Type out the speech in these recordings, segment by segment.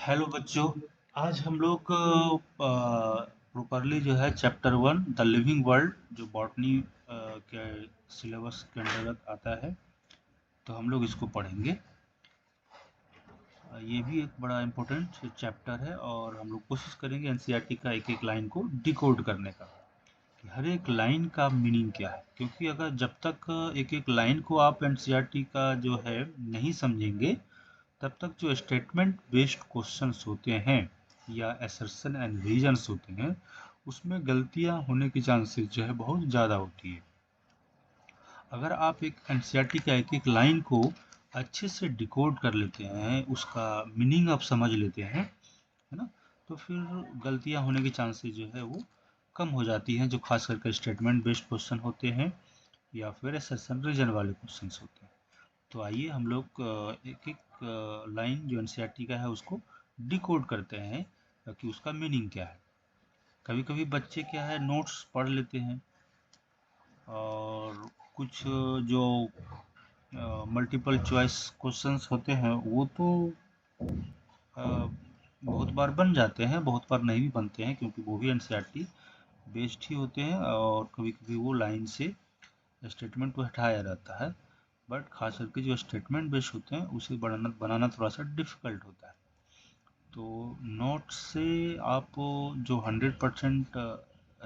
Hello बच्चों। आज हम लोग प्रॉपरली जो है चैप्टर 1 द लिविंग वर्ल्ड जो बॉटनी के सिलेबस के अंतर्गत आता है, तो हम लोग इसको पढ़ेंगे। ये भी एक बड़ा इम्पोर्टेंट चैप्टर है और हम लोग कोशिश करेंगे एनसीईआरटी का एक एक लाइन को डिकोड करने का, कि हर एक लाइन का मीनिंग क्या है। क्योंकि अगर जब तक एक एक लाइन को आप एनसीईआरटी का जो है नहीं समझेंगे, तब तक जो स्टेटमेंट बेस्ड क्वेश्चंस होते हैं या असर्शन एंड रीजंस होते हैं, उसमें गलतियां होने की चांसेस जो है बहुत ज़्यादा होती है। अगर आप एक एनसीईआरटी का एक एक लाइन को अच्छे से डिकोड कर लेते हैं, उसका मीनिंग आप समझ लेते हैं, है ना, तो फिर गलतियां होने की चांसेस जो है वो कम हो जाती हैं, जो खास करके स्टेटमेंट बेस्ड क्वेश्चन होते हैं या फिर असर्शन रीजन वाले क्वेश्चंस होते हैं। तो आइए हम लोग एक एक लाइन जो एनसीईआरटी का है उसको डिकोड करते हैं कि उसका मीनिंग क्या है। कभी कभी बच्चे क्या है नोट्स पढ़ लेते हैं, और कुछ जो मल्टीपल चॉइस क्वेश्चंस होते हैं वो तो अ, बहुत बार बन जाते हैं, बहुत बार नहीं भी बनते हैं, क्योंकि वो भी एनसीईआरटी बेस्ड ही होते हैं और कभी कभी वो लाइन से स्टेटमेंट को हटाया जाता है। बट खास करके जो स्टेटमेंट बेस्ड होते हैं उसे बनाना बनाना थोड़ा सा डिफिकल्ट होता है। तो नोट से आप जो 100%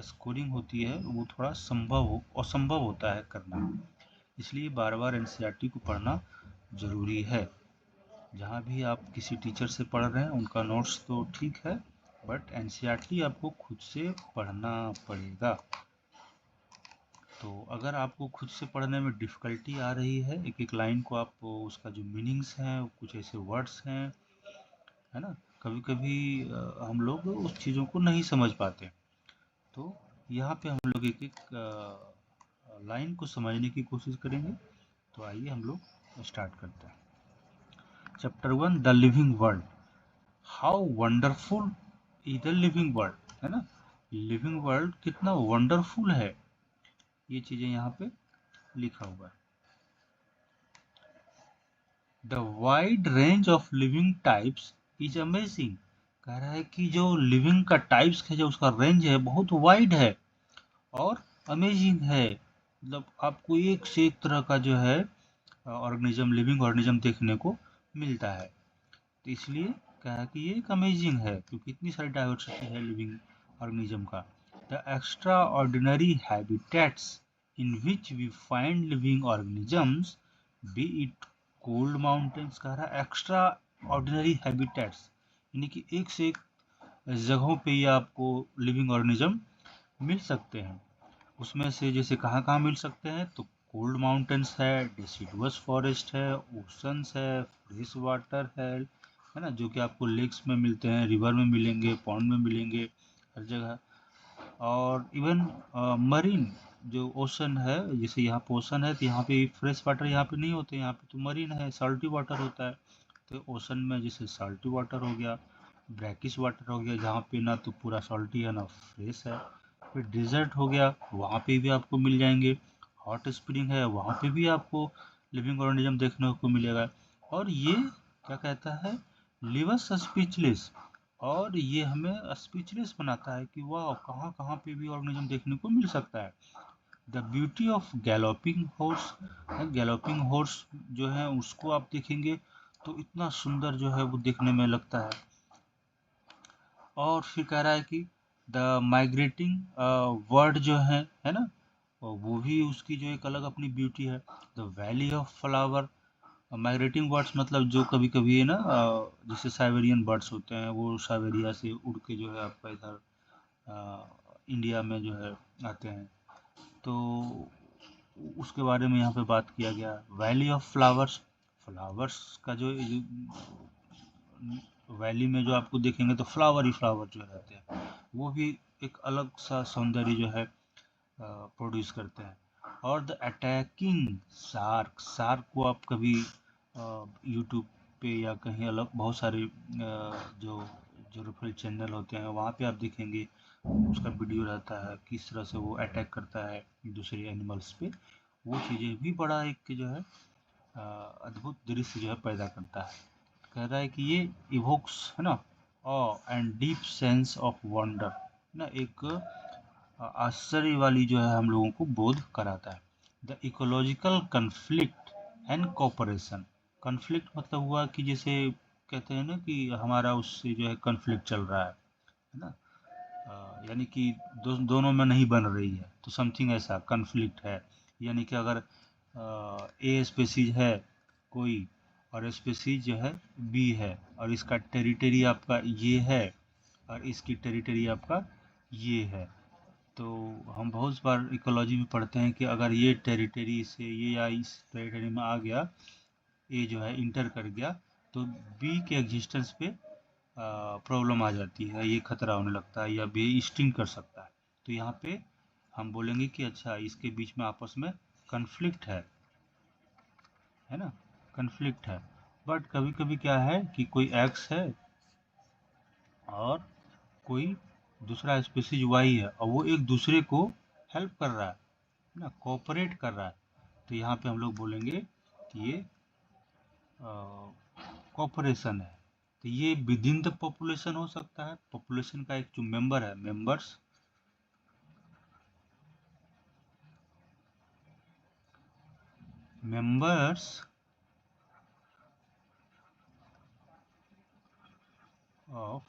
स्कोरिंग होती है वो थोड़ा असंभव होता है करना। इसलिए बार बार एनसीईआरटी को पढ़ना ज़रूरी है। जहाँ भी आप किसी टीचर से पढ़ रहे हैं उनका नोट्स तो ठीक है, बट एनसीईआरटी आपको खुद से पढ़ना पड़ेगा। तो अगर आपको खुद से पढ़ने में डिफ़िकल्टी आ रही है, एक एक लाइन को आप उसका जो मीनिंग्स हैं, कुछ ऐसे वर्ड्स हैं, है ना, कभी कभी हम लोग उस चीज़ों को नहीं समझ पाते। तो यहाँ पे हम लोग एक एक लाइन को समझने की कोशिश करेंगे। तो आइए हम लोग स्टार्ट करते हैं। Chapter 1 the living world. How wonderful is the living world, है ना। लिविंग वर्ल्ड कितना वंडरफुल है, ये चीज़ें यहाँ पे लिखा हुआ है। The wide range of living types is amazing. कह रहा है कि जो लिविंग का टाइप्स है, जो उसका रेंज है, बहुत वाइड है और अमेजिंग है। मतलब आपको एक से एक तरह का जो है ऑर्गेनिज्म, लिविंग ऑर्गेनिज्म देखने को मिलता है। तो इसलिए कहा कि ये एक अमेजिंग है, क्योंकि इतनी सारी डाइवर्सिटी है लिविंग ऑर्गेनिज्म का। The extraordinary habitats in which we find living organisms, be it cold mountains. कह रहा है एक्स्ट्रा ऑर्डिनरी हैबिटेट्स, यानी कि एक से एक जगहों पे ये आपको लिविंग ऑर्गेनिज्म मिल सकते हैं। उसमें से जैसे कहाँ कहाँ मिल सकते हैं, तो कोल्ड माउंटेन्स है, डिसिडुअस फॉरेस्ट है, ओशंस है, फ्रेश वाटर है ना, जो कि आपको लेक्स में मिलते हैं, रिवर में मिलेंगे, पॉन्ड में मिलेंगे, हर जगह। और इवन मरीन जो ओशन है, जैसे यहाँ पे ओशन है तो यहाँ पे फ्रेश वाटर यहाँ पे नहीं होते, यहाँ पे तो मरीन है, साल्टी वाटर होता है। तो ओशन में जैसे साल्टी वाटर हो गया, ब्रैकिश वाटर हो गया, जहाँ पे ना तो पूरा साल्टी है ना फ्रेश है। फिर डिजर्ट हो गया, वहाँ पे भी आपको मिल जाएंगे। हॉट स्प्रिंग है, वहाँ पे भी आपको लिविंग ऑर्गेनिज्म देखने को मिलेगा। और ये क्या कहता है, लिव अस स्पीचलेस। और ये हमें स्पीचलेस बनाता है कि वाह, कहाँ कहाँ पे भी ऑर्गेनिज्म देखने को मिल सकता है। The beauty of galloping horse. Galloping horse जो है उसको आप देखेंगे तो इतना सुंदर जो है वो देखने में लगता है। और फिर कह रहा है कि द माइग्रेटिंग वर्ड जो है ना, और वो भी उसकी जो एक अलग अपनी ब्यूटी है। The valley of flower. Migrating birds मतलब जो कभी कभी है ना, जैसे साइबेरियन बर्ड्स होते हैं, वो साइबेरिया से उड़ के जो है आपका इधर इंडिया में जो है आते हैं। तो उसके बारे में यहाँ पे बात किया गया। Valley of flowers. फ्लावर्स का जो वैली में जो आपको देखेंगे तो फ्लावर ही फ्लावर जो रहते हैं, वो भी एक अलग सा सौंदर्य जो है प्रोड्यूस करते हैं। और द अटैकिंग शार्क। शार्क को आप कभी यूट्यूब पे या कहीं अलग बहुत सारे जो जो रेफरल चैनल होते हैं वहाँ पे आप देखेंगे, उसका वीडियो रहता है किस तरह से वो अटैक करता है दूसरे एनिमल्स पे। वो चीज़ें भी बड़ा एक जो है अद्भुत दृश्य जो है पैदा करता है। कह रहा है कि ये इवोक्स, है ना, ऑ and deep sense of wonder, ना एक आश्चर्य वाली जो है हम लोगों को बोध कराता है। The ecological conflict and cooperation, conflict मतलब हुआ कि जैसे कहते हैं ना कि हमारा उससे जो है कन्फ्लिक्ट चल रहा है ना, यानी कि दोनों में नहीं बन रही है, तो समथिंग ऐसा कन्फ्लिक्ट है। यानी कि अगर ए स्पेसीज है कोई और स्पेसीज जो है बी है, और इसका टेरिटरी आपका ये है और इसकी टेरिटरी आपका ये है, तो हम बहुत बार इकोलॉजी में पढ़ते हैं कि अगर ये टेरिटरी से ये या इस टेरिटरी में आ गया, ए जो है इंटर कर गया, तो बी के एग्जिस्टेंस पे प्रॉब्लम आ जाती है, ये खतरा होने लगता है या बी स्टिंग कर सकता है। तो यहाँ पे हम बोलेंगे कि अच्छा इसके बीच में आपस में कन्फ्लिक्ट है ना, कन्फ्लिक्ट है। बट कभी कभी क्या है कि कोई एक्स है और कोई दूसरा स्पीसीज वाई है, और वो एक दूसरे को हेल्प कर रहा है ना, कोऑपरेट कर रहा है, तो यहाँ पे हम लोग बोलेंगे कि ये कोऑपरेशन है। तो ये विद इन द पॉपुलेशन हो सकता है, पॉपुलेशन का एक जो मेंबर है, मेंबर्स ऑफ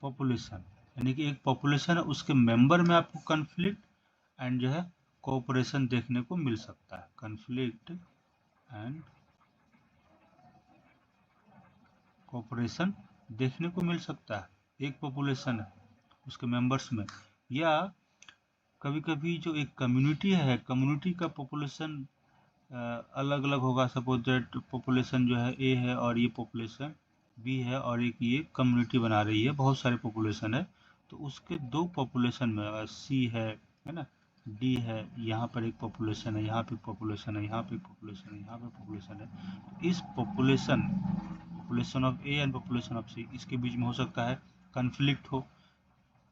पॉपुलेशन, यानी कि एक पॉपुलेशन है उसके मेंबर में आपको कन्फ्लिक्ट एंड जो है कोऑपरेशन देखने को मिल सकता है, कन्फ्लिक्ट एंड कोऑपरेशन देखने को मिल सकता है एक पॉपुलेशन है उसके मेंबर्स में। या कभी कभी जो एक कम्युनिटी है, कम्युनिटी का पॉपुलेशन अलग अलग होगा। सपोज दैट पॉपुलेशन जो है ए है और ये पॉपुलेशन बी है, और एक ये कम्युनिटी बना रही है, बहुत सारे पॉपुलेशन है, तो उसके दो पॉपुलेशन में सी है ना, डी है, यहाँ पर एक पॉपुलेशन है, यहाँ पे पॉपुलेशन है, यहाँ पे पॉपुलेशन है, यहाँ पे पॉपुलेशन है, तो इस population of A and population of C, इसके बीच में हो सकता है कन्फ्लिक्ट हो,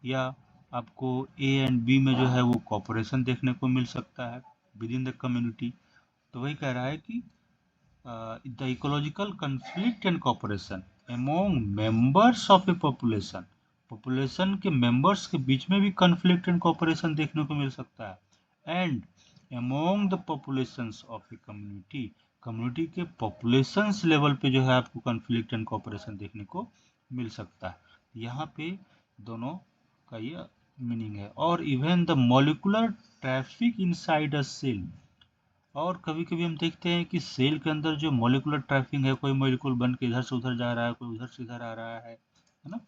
या आपको ए एंड बी में जो है वो कॉपरेशन देखने को मिल सकता है विद इन द कम्युनिटी। तो वही कह रहा है कि the ecological conflict and cooperation among members of A population, population के मेंबर्स के बीच में भी कन्फ्लिक्ट एंड कॉपरेशन देखने को मिल सकता है। And among the populations of a community, community के पॉपुलेशंस लेवल पे जो है आपको कन्फ्लिक्ट एंड कॉपरेशन देखने को मिल सकता है। यहाँ पे दोनों का ये मीनिंग है। और even the molecular traffic inside a cell, और कभी कभी हम देखते हैं कि सेल के अंदर जो मॉलिकुलर ट्रैफिक है, कोई मॉलिक्यूल बन के इधर से उधर जा रहा है, कोई उधर से इधर आ रहा है ना।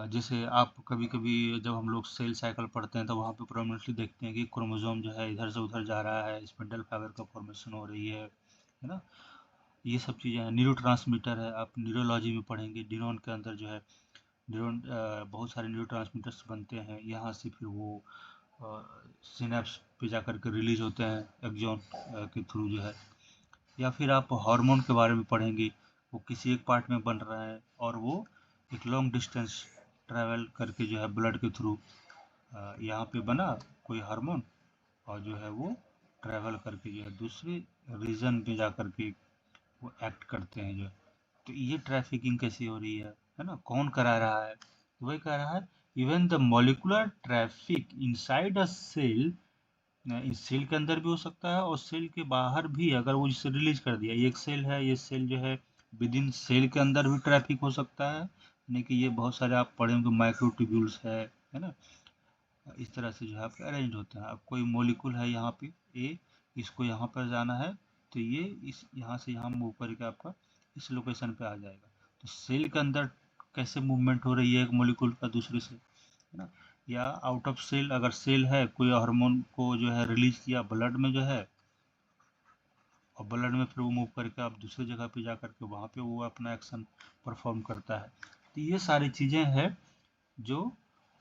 जैसे आप कभी कभी जब हम लोग सेल साइकिल पढ़ते हैं तो वहाँ पे प्रोमिनेंटली देखते हैं कि क्रोमोसोम जो है इधर से उधर जा रहा है, स्पिंडल फाइबर का फॉर्मेशन हो रही है ना। ये सब चीज़ें हैं। न्यूरोट्रांसमीटर है, आप न्यूरोलॉजी में पढ़ेंगे, न्यूरॉन के अंदर जो है न्यूरॉन बहुत सारे न्यूरोट्रांसमीटर्स बनते हैं, यहाँ से फिर वो सिनेप्स पे जा कर के रिलीज होते हैं एक्सॉन के थ्रू जो है। या फिर आप हार्मोन के बारे में पढ़ेंगे, वो किसी एक पार्ट में बन रहा है और वो एक लॉन्ग डिस्टेंस ट्रैवल करके जो है ब्लड के थ्रू यहाँ पे बना कोई हार्मोन, और जो है वो ट्रैवल करके जो है दूसरे रीजन पे जा कर के वो एक्ट करते हैं जो है। तो ये ट्रैफिकिंग कैसी हो रही है ना, कौन करा रहा है, तो वही कह रहा है even the molecular traffic inside a cell, इस सेल के अंदर भी हो सकता है और सेल के बाहर भी, अगर वो जिसे रिलीज कर दिया, ये एक सेल है, ये सेल जो है विद इन सेल के अंदर भी ट्रैफिक हो सकता है, यानी कि ये बहुत सारे आप पढ़े होंगे माइक्रोट्यूब्यूल्स है ना, इस तरह से जो है आपके अरेंज होते हैं। अब कोई मॉलिक्यूल है यहाँ पे ए, इसको यहाँ पर जाना है, तो ये इस यहाँ से यहाँ मूव करके आपका इस लोकेशन पे आ जाएगा। तो सेल के अंदर कैसे मूवमेंट हो रही है एक मॉलिक्यूल का दूसरे से, है ना। या आउट ऑफ सेल, अगर सेल है, कोई हार्मोन को जो है रिलीज किया ब्लड में जो है, और ब्लड में फिर वो मूव करके आप दूसरी जगह पे जा करके वहाँ पे वो अपना एक्शन परफॉर्म करता है। तो ये सारी चीज़ें हैं जो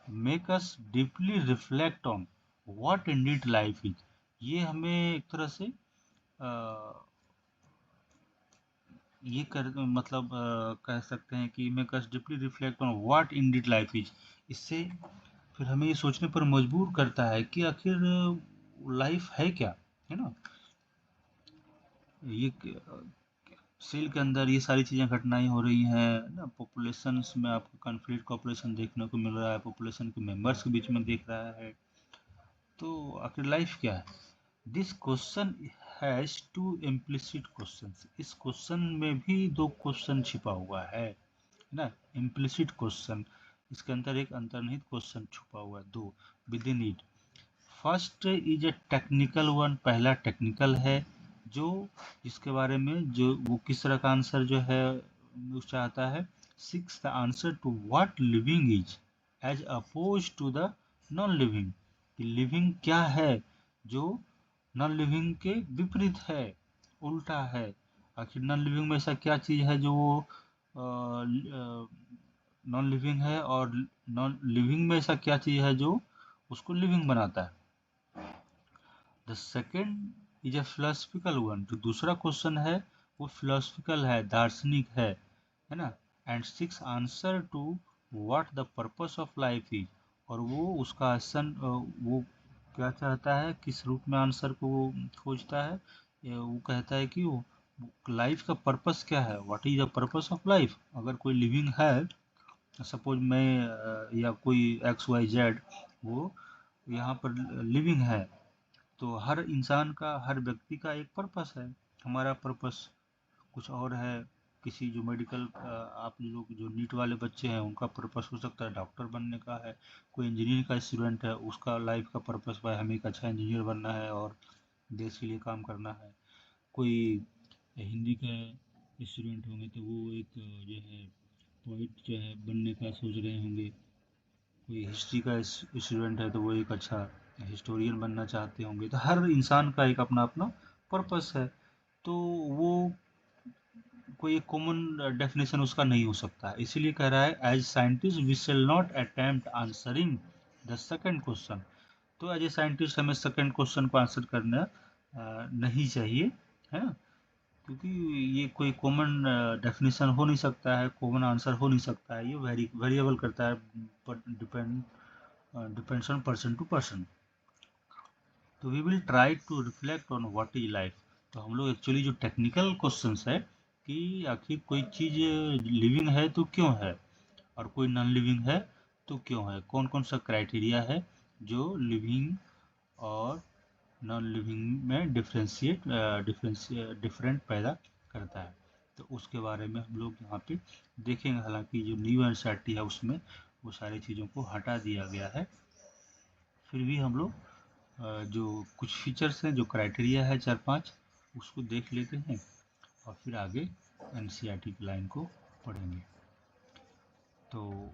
make us deeply reflect on what Indeed life is. ये हमें एक तरह से ये कर मतलब कह सकते हैं कि make us deeply reflect on what Indeed life is. इससे फिर हमें ये सोचने पर मजबूर करता है कि आखिर लाइफ है क्या, है ना। ये सेल के अंदर ये सारी चीज़ें घटनाएं हो रही हैं ना। पॉपुलेशंस में आपको कॉन्फ्लिक्ट ऑपरेशन देखने को मिल रहा है, पॉपुलेशन के मेंबर्स के बीच में देख रहा है। तो आखिर लाइफ क्या है? This question has two implicit questions. इस क्वेश्चन में भी दो क्वेश्चन छिपा हुआ है ना। इम्प्लिसिट क्वेश्चन, इसके अंदर एक अंतर्निहित क्वेश्चन छुपा हुआ है, दो with in it. First is a technical one, पहला टेक्निकल है, जो जिसके बारे में जो वो किस तरह का आंसर जो है वो चाहता है। Seeks the answer to what living is as oppose to the non living. Living क्या है जो नॉन लिविंग के विपरीत है, उल्टा है। आखिर नॉन लिविंग में ऐसा क्या चीज है जो नॉन लिविंग है, और नॉन लिविंग में ऐसा क्या चीज है जो उसको लिविंग बनाता है। The second is a philosophical one, जो दूसरा क्वेश्चन है वो फिलोसफिकल है, दार्शनिक है ना। And seeks answer to what the purpose of life is, और वो उसका आंसर वो क्या चाहता है, किस रूप में आंसर को वो खोजता है। वो कहता है कि वो लाइफ का पर्पस क्या है, what is the purpose of life. अगर कोई लिविंग है, सपोज मैं या कोई एक्स वाई जेड, वो यहाँ पर लिविंग है, तो हर इंसान का, हर व्यक्ति का एक पर्पस है। हमारा पर्पस कुछ और है। किसी जो मेडिकल, आप लोग जो नीट वाले बच्चे हैं उनका पर्पस हो सकता है डॉक्टर बनने का है। कोई इंजीनियरिंग का स्टूडेंट है, उसका लाइफ का पर्पस भाई हमें एक अच्छा इंजीनियर बनना है और देश के लिए काम करना है। कोई हिंदी का स्टूडेंट होंगे तो वो एक जो है पोइट जो है बनने का सोच रहे होंगे। कोई हिस्ट्री का स्टूडेंट है तो वो एक अच्छा हिस्टोरियन बनना चाहते होंगे। तो हर इंसान का एक अपना अपना पर्पस है। तो वो कोई एक कॉमन डेफिनेशन उसका नहीं हो सकता है। इसीलिए कह रहा है as scientist we shall not attempt answering the second question. तो एज ए साइंटिस्ट हमें सेकंड क्वेश्चन को आंसर करना नहीं चाहिए, है ना। क्योंकि ये कोई कॉमन डेफिनेशन हो नहीं सकता है, कॉमन आंसर हो नहीं सकता है। ये वेरिएबल करता है, depends on person to person. तो we will try to reflect on what is life. तो हम लोग एक्चुअली जो टेक्निकल क्वेश्चंस है कि आखिर कोई चीज़ लिविंग है तो क्यों है, और कोई नॉन लिविंग है तो क्यों है, कौन कौन सा क्राइटेरिया है जो लिविंग और नॉन लिविंग में डिफरेंट पैदा करता है। तो उसके बारे में हम लोग यहाँ पे देखेंगे। हालांकि जो न्यू एनसीईआरटी है उसमें वो सारी चीज़ों को हटा दिया गया है, फिर भी हम लोग जो कुछ फीचर्स हैं, जो क्राइटेरिया है चार पांच, उसको देख लेते हैं और फिर आगे एनसीईआरटी की लाइन को पढ़ेंगे। तो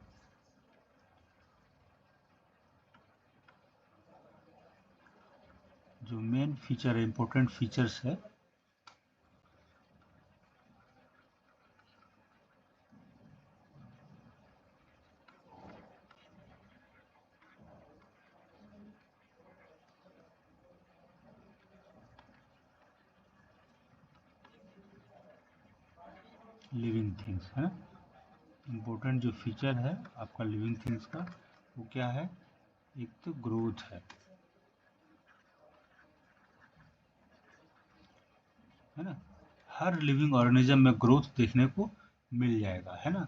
जो मेन फीचर है, इम्पोर्टेंट फीचर्स है, लिविंग थिंग्स है ना। इम्पोर्टेंट जो फीचर है आपका लिविंग थिंग्स का, वो क्या है? एक तो ग्रोथ है ना। हर लिविंग ऑर्गेनिज्म में ग्रोथ देखने को मिल जाएगा, है ना।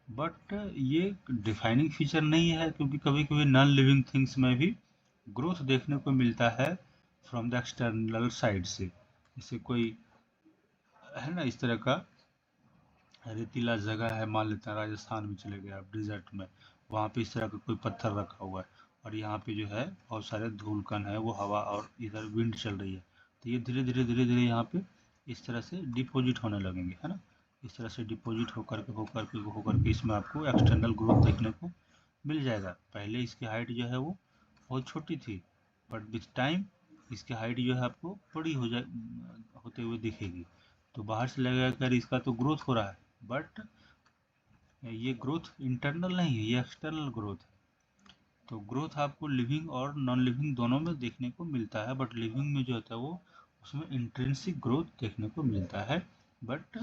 बट ये डिफाइनिंग फीचर नहीं है, क्योंकि कभी कभी नॉन लिविंग थिंग्स में भी ग्रोथ देखने को मिलता है फ्रॉम द एक्सटर्नल साइड से। जैसे कोई है ना इस तरह का रेतीला जगह है, मान लेते हैं राजस्थान में चले गए आप डिजर्ट में, वहाँ पे इस तरह का कोई पत्थर रखा हुआ है और यहाँ पे जो है बहुत सारे धूल कण है, वो हवा और इधर विंड चल रही है, तो ये धीरे धीरे यहाँ पे इस तरह से डिपॉजिट होने लगेंगे, है ना। इस तरह से डिपॉजिट होकर के इसमें आपको एक्सटर्नल ग्रोथ देखने को मिल जाएगा। पहले इसकी हाइट जो है वो बहुत छोटी थी, बट विथ टाइम इसकी हाइट जो है आपको बड़ी हो जाए होते हुए दिखेगी। तो बाहर से लगेगा कि अरे इसका तो ग्रोथ हो रहा है, बट ये ग्रोथ इंटरनल नहीं है, ये एक्सटर्नल ग्रोथ है। तो ग्रोथ आपको लिविंग और नॉन लिविंग दोनों में देखने को मिलता है, बट लिविंग में जो होता है वो उसमें इंट्रिंसिक ग्रोथ देखने को मिलता है। बट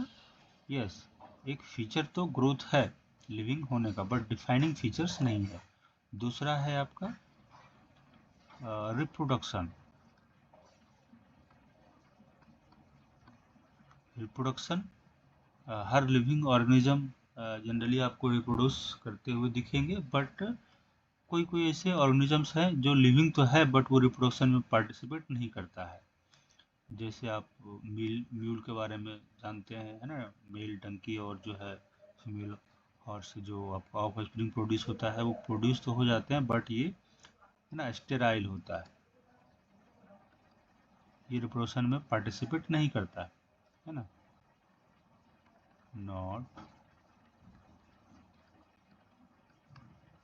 यस, एक फीचर तो ग्रोथ है लिविंग होने का, बट डिफाइनिंग फीचर्स नहीं है। दूसरा है आपका रिप्रोडक्शन। रिप्रोडक्शन, हर लिविंग ऑर्गेनिज्म जनरली आपको रिप्रोड्यूस करते हुए दिखेंगे, बट कोई कोई ऐसे ऑर्गेनिजम्स हैं जो लिविंग तो है बट वो रिप्रोडक्शन में पार्टिसिपेट नहीं करता है। जैसे आप म्यूल के बारे में जानते हैं, है ना, मेल डंकी और जो है फीमेल हॉर्स, जो आपका ऑफ स्प्रिंग प्रोड्यूस होता है वो प्रोड्यूस तो हो जाते हैं, बट ये है ना स्टेराइल होता है, ये रिप्रोडक्शन में पार्टिसिपेट नहीं करता है ना। Not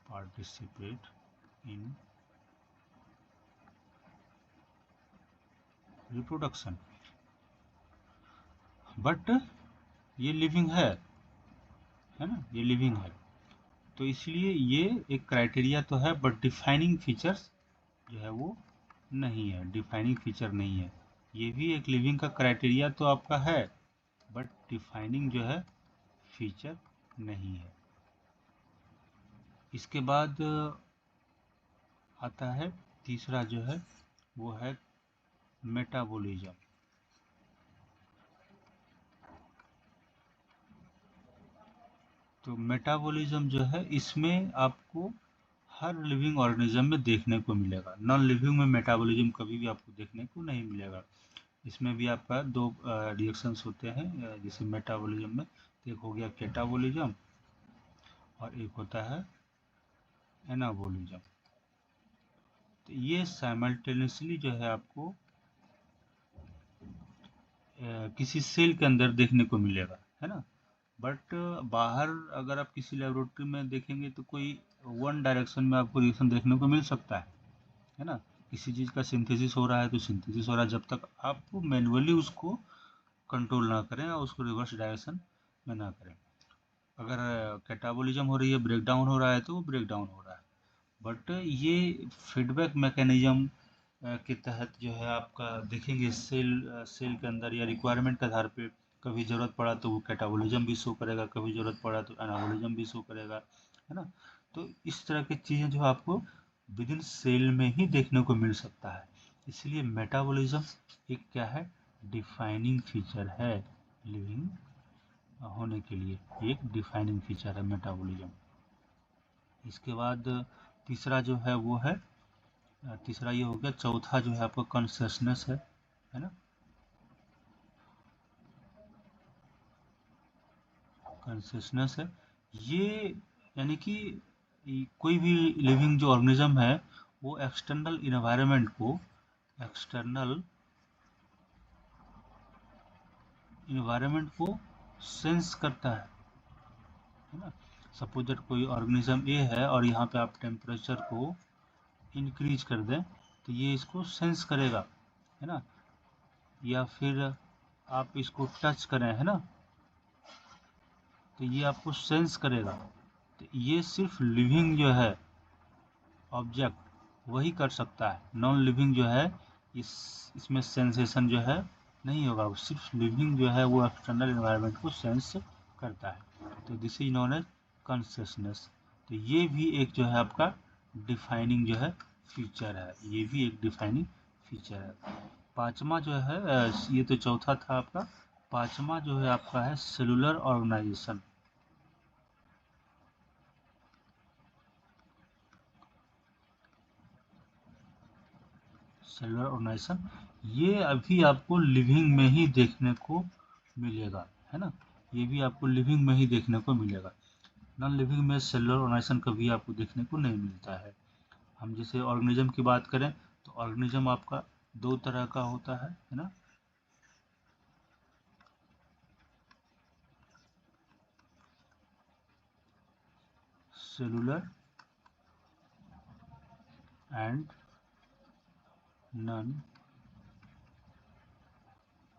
participate in reproduction, but ये लिविंग है ना, ये लिविंग है। तो इसलिए ये एक क्राइटेरिया तो है, बट डिफाइनिंग फीचर्स जो है वो नहीं है, डिफाइनिंग फीचर नहीं है। ये भी एक लिविंग का क्राइटेरिया तो आपका है, बट डिफाइनिंग जो है फीचर नहीं है। इसके बाद आता है तीसरा जो है वो है मेटाबॉलिज्म। तो मेटाबॉलिज्म जो है इसमें आपको हर लिविंग ऑर्गेनिज्म में देखने को मिलेगा, नॉन लिविंग में मेटाबॉलिज्म कभी भी आपको देखने को नहीं मिलेगा। इसमें भी आपका दो रिएक्शंस होते हैं, जैसे मेटाबॉलिज्म में, एक हो गया कैटाबॉलिज्म और एक होता है एनाबॉलिज्म। तो ये साइमल्टेनियसली जो है आपको किसी सेल के अंदर देखने को मिलेगा, है ना। बट बाहर अगर आप किसी लेबोरेटरी में देखेंगे तो कोई वन डायरेक्शन में आपको रिएक्शन देखने को मिल सकता है ना। किसी चीज़ का सिंथेसिस हो रहा है तो सिंथेसिस हो रहा है, जब तक आप मैनुअली उसको कंट्रोल ना करें और उसको रिवर्स डायरेक्शन में ना करें। अगर कैटाबॉलिज्म हो रही है, ब्रेकडाउन हो रहा है, तो वो ब्रेकडाउन हो रहा है। बट ये फीडबैक मैकेनिज्म के तहत जो है आपका देखेंगे सेल के अंदर या रिक्वायरमेंट के आधार पे, कभी ज़रूरत पड़ा तो वो कैटाबॉलिज्म भी शो करेगा, कभी ज़रूरत पड़ा तो एनाबॉलिज्म भी शो करेगा, है ना। तो इस तरह की चीज़ें जो आपको विद इन सेल में ही देखने को मिल सकता है। इसलिए मेटाबॉलिज्म एक क्या है, डिफाइनिंग फीचर है लिविंग होने के लिए, एक डिफाइनिंग फीचर है मेटाबॉलिज्म। इसके बाद तीसरा जो है वो है, तीसरा ये हो गया। चौथा जो है आपका कॉन्सियसनेस है ना। कॉन्सियसनेस है ये, यानी कि कोई भी लिविंग जो ऑर्गेनिज्म है वो एक्सटर्नल इन्वायरमेंट को सेंस करता है ना। सपोज दैट कोई ऑर्गेनिज्म ए है और यहाँ पे आप टेम्परेचर को इंक्रीज कर दें तो ये इसको सेंस करेगा, है ना। या फिर आप इसको टच करें, है ना, तो ये आपको सेंस करेगा। तो ये सिर्फ लिविंग जो है ऑब्जेक्ट वही कर सकता है, नॉन लिविंग जो है इसमें सेंसेशन जो है नहीं होगा। सिर्फ लिविंग जो है वो एक्सटर्नल एनवायरनमेंट को सेंस करता है। तो this is known as consciousness. तो ये भी एक जो है आपका डिफाइनिंग जो है फीचर है, ये भी एक डिफाइनिंग फीचर है। पांचवा जो है ये तो चौथा था आपका, पांचवा जो है आपका है सेलुलर ऑर्गेनाइजेशन। सेलुलर ऑर्गेनाइजेशन ये अभी आपको लिविंग में ही देखने को मिलेगा, है ना। ये भी आपको लिविंग में ही देखने को मिलेगा। नॉन लिविंग में सेलुलर ऑर्गेनाइजेशन कभी आपको देखने को नहीं मिलता है। हम जैसे ऑर्गेनिज्म की बात करें तो ऑर्गेनिज्म आपका दो तरह का होता है ना। Cellular and non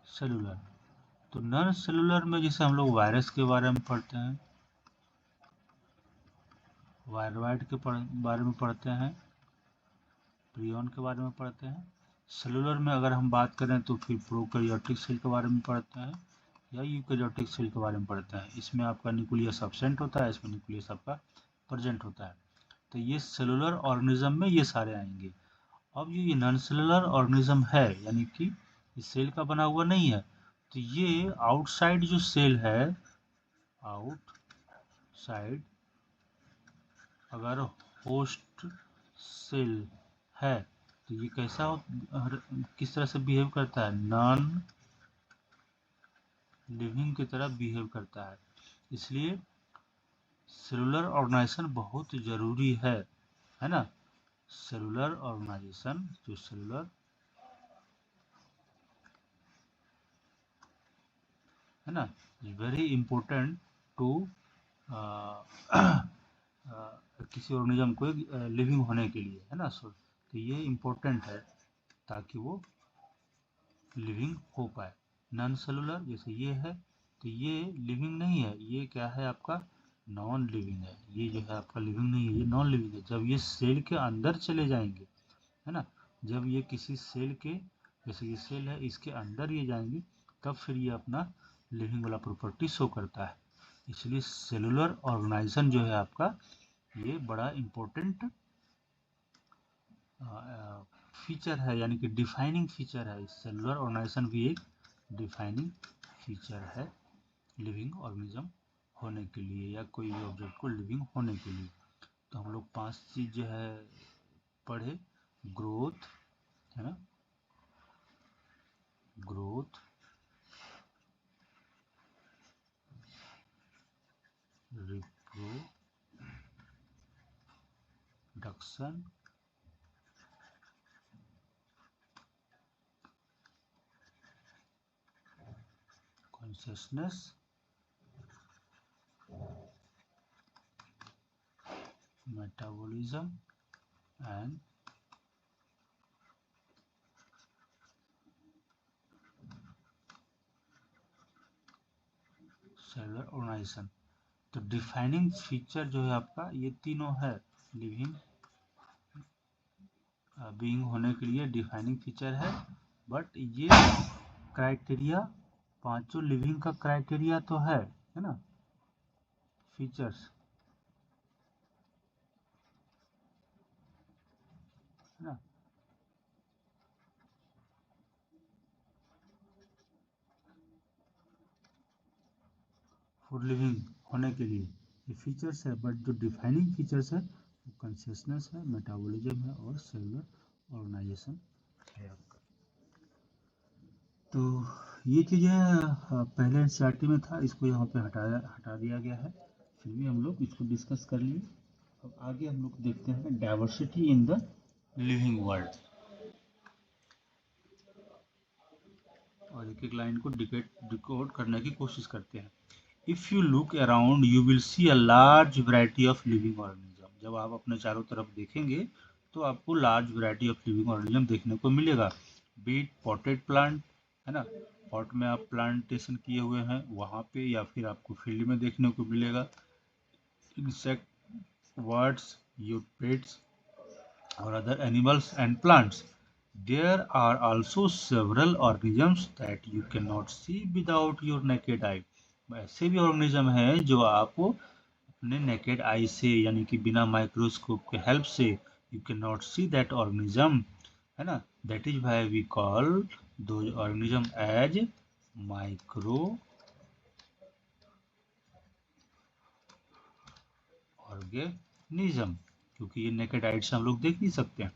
cellular. तो नॉन सेलुलर में जैसे हम लोग वायरस के बारे में पढ़ते हैं, वायरवाइड के बारे में पढ़ते हैं, प्रियन के बारे में पढ़ते हैं। सेलुलर में अगर हम बात करें तो फिर प्रोकैरियोटिक सेल के बारे में पढ़ते हैं या यूकैरियोटिक सेल के बारे में पढ़ते हैं। इसमें आपका न्यूक्लियस एब्सेंट होता है, इसमें न्यूक्लियस आपका प्रेजेंट होता है। तो ये सेलुलर ऑर्गेनिज्म में ये सारे आएंगे। अब ये नॉन सेलुलर ऑर्गेनिज्म है, यानी कि ये सेल का बना हुआ नहीं है, तो ये आउटसाइड जो सेल है, आउटसाइड अगर होस्ट सेल है तो ये कैसा किस तरह से बिहेव करता है, नॉन लिविंग की तरह बिहेव करता है। इसलिए सेलुलर ऑर्गेनाइजेशन बहुत जरूरी है ना। सेलुलर ऑर्गेनाइजेशन जो सेलुलर है ना, वेरी इंपॉर्टेंट टू किसी ऑर्गेनिज्म को लिविंग होने के लिए, है ना। सो तो ये इम्पोर्टेंट है ताकि वो लिविंग हो पाए। नॉन सेलुलर जैसे ये है तो ये लिविंग नहीं है, ये क्या है आपका नॉन लिविंग है। ये जो है आपका लिविंग नहीं है, ये नॉन लिविंग है। जब ये सेल के अंदर चले जाएंगे, है ना, जब ये किसी सेल के, जैसे ये सेल है इसके अंदर ये जाएंगे, तब फिर ये अपना लिविंग वाला प्रॉपर्टी शो करता है। इसलिए सेलुलर ऑर्गेनाइजेशन जो है आपका ये बड़ा इम्पोर्टेंट फीचर है, यानी कि डिफाइनिंग फीचर है। सेलुलर ऑर्गेनाइजेशन भी एक डिफाइनिंग फीचर है लिविंग ऑर्गेनिज्म होने के लिए, या कोई भी ऑब्जेक्ट को लिविंग होने के लिए। तो हम लोग 5 चीज जो है पढ़े, ग्रोथ, है ना, growth, reproduction, consciousness, metabolism and cellular organisation. तो डिफाइनिंग फीचर जो है आपका ये तीनों है लिविंग बीइंग होने के लिए, डिफाइनिंग फीचर है। बट ये क्राइटेरिया, पांचों लिविंग का क्राइटेरिया तो है ना, फीचर्स, है ना। फॉर लिविंग होने के लिए ये फीचर्स है, बट जो डिफाइनिंग फीचर्स है वो कॉन्शियसनेस है, मेटाबॉलिज्म है और सेलुलर ऑर्गेनाइजेशन है आपका। तो ये चीज़ें पहले एनसीईआरटी में था, इसको यहाँ पे हटा दिया गया है, फिर भी हम लोग इसको डिस्कस कर लिए। अब आगे हम लोग देखते हैं diversity in the living world, और एक एक लाइन को डिकोड करने की कोशिश करते हैं। If you look around you will see a large variety of living organism. जब आप अपने चारों तरफ देखेंगे तो आपको large variety of living organism देखने को मिलेगा। बीट पॉटेड प्लांट, है ना, पॉट में आप प्लांटेशन किए हुए हैं वहाँ पे, या फिर आपको फील्ड में देखने को मिलेगा। Insect, birds, your pets or other animals and plants. There are also several organisms that you cannot see without your naked eye. ऐसे भी ऑर्गेनिज्म हैं जो आप अपने नेकेड आई से, यानी कि बिना माइक्रोस्कोप के हेल्प से, you can not see that organism, है ना। That is why we call those organism as micro organism, क्योंकि ये नेकेड आई से हम लोग देख नहीं सकते हैं।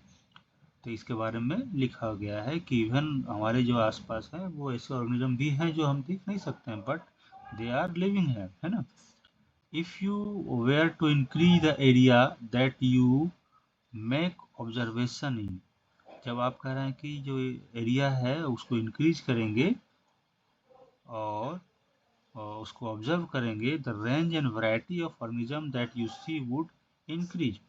तो इसके बारे में लिखा गया है कि इवन हमारे जो आसपास है वो ऐसे ऑर्गेनिज्म भी हैं जो हम देख नहीं सकते हैं, बट दे आर लिविंग है ना। If you were to increase the area that you make observation in, जब आप कह रहे हैं कि जो एरिया है उसको इंक्रीज करेंगे और उसको ऑब्जर्व करेंगे, the range and variety of organism that you see would increase.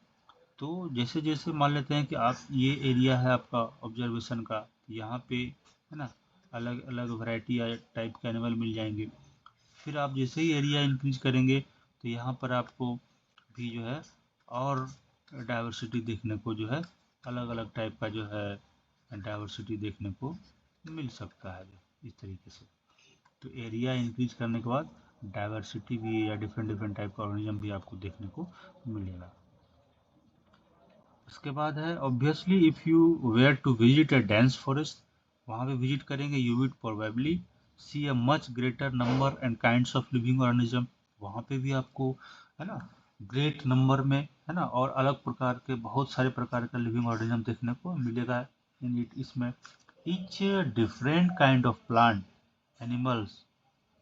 तो जैसे जैसे मान लेते हैं कि आप, ये एरिया है आपका ऑब्जर्वेशन का, यहाँ पे, है ना, अलग अलग वैरायटी टाइप के एनिमल मिल जाएंगे। फिर आप जैसे ही एरिया इंक्रीज करेंगे तो यहाँ पर आपको भी जो है और डाइवर्सिटी देखने को, जो है अलग अलग टाइप का जो है डाइवर्सिटी देखने को मिल सकता है इस तरीके से। तो एरिया इंक्रीज करने के बाद डाइवर्सिटी भी, या डिफरेंट डिफरेंट टाइप का ऑर्गेनिज्म भी आपको देखने को मिलेगा। उसके बाद है obviously if you were to visit a dense forest, वहाँ पे विजिट करेंगे you would probably see a much greater number and kinds of living organism, वहाँ पे भी आपको है ना ग्रेट नंबर में है ना और अलग प्रकार के बहुत सारे प्रकार का लिविंग ऑर्गेनिज्म देखने को मिलेगा इन इट इसमें। Each different kind of plant animals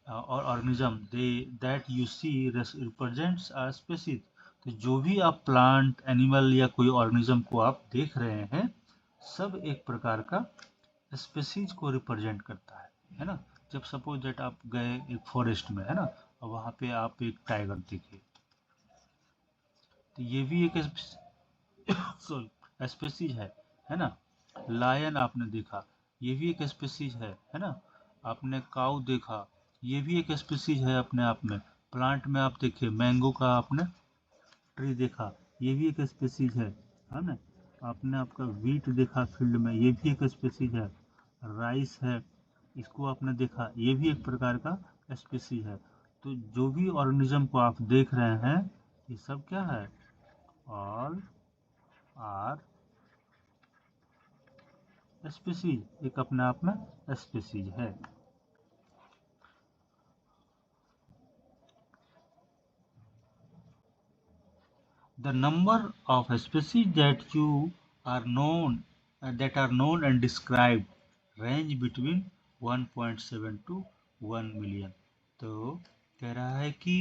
और organism they that you see represents a species. तो जो भी आप प्लांट एनिमल या कोई ऑर्गेनिज्म को आप देख रहे हैं सब एक प्रकार का स्पीशीज को रिप्रेजेंट करता है ना। जब सपोज दैट आप गए एक फॉरेस्ट में है ना और वहाँ पे आप एक टाइगर देखे तो ये भी एक सॉरी स्पीशीज है ना। लायन आपने देखा ये भी एक स्पीशीज है ना। आपने काऊ देखा ये भी एक स्पीशीज है अपने आप में। प्लांट में आप देखिए मैंगो का आपने ट्री देखा ये भी एक स्पीशीज है ना। आपने आपका वीट देखा फील्ड में ये भी एक स्पीशीज है। राइस है इसको आपने देखा ये भी एक प्रकार का स्पीशीज है। तो जो भी ऑर्गेनिज्म को आप देख रहे हैं ये सब क्या है ऑल आर स्पीशीज एक अपने आप में स्पीशीज है। The number of species that are known and described range between 1.7 to 1 million। तो कह रहा है कि